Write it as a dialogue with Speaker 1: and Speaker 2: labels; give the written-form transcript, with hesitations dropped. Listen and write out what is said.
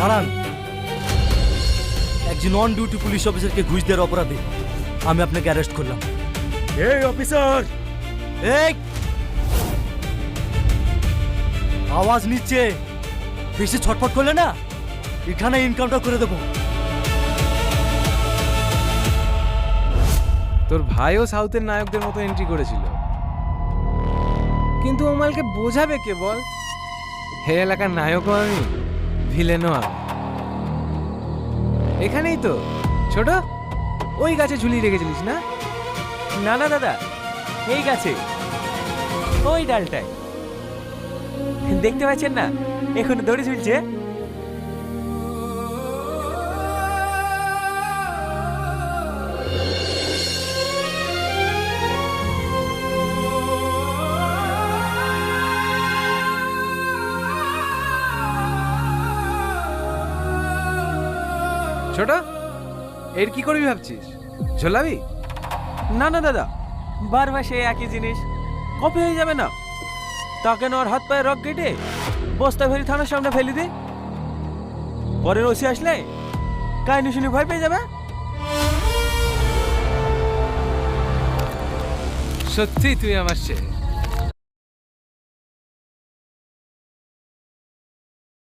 Speaker 1: দাঁড়ান, একজন on duty police অফিসারকে ঘুষ দেওয়ার অপরাধে আমি আপনাকে অ্যারেস্ট করলাম।
Speaker 2: এই অফিসার,
Speaker 1: এই আওয়াজ নিচ্ছে, বেশি ছটফট করলে না এখানে ইনকাউন্টার করে দেবো।
Speaker 3: তোর ভাইও সাউথের নায়কদের মতো এন্ট্রি করেছিল, কিন্তু ও মালকে বোঝাবে কে বল? হে এলাকার নায়কও আমি, ভিলেনও আমি। এখানেই তো ছোট, ওই গাছে ঝুলিয়ে রেখেছিলিস না?
Speaker 4: না না দাদা, এই গাছে, ওই ডালটায়। দেখতে পাচ্ছেন না, এখন দড়ি ঝুলছে।
Speaker 3: ছোট, এর কি করবি ভাবছিস? ঝোলাবি?
Speaker 4: না না দাদা, বারবার সেই একই জিনিস, কপি হয়ে যাবে না? তাকে ওর হাত পায়ে রক কেটে বস্তা ভেরি থানার সামনে ফেলে দে, পরে ওসি আসলে কাহিনী শুনে ভয় পেয়ে যাবে।
Speaker 3: সত্যি তুই আমার সে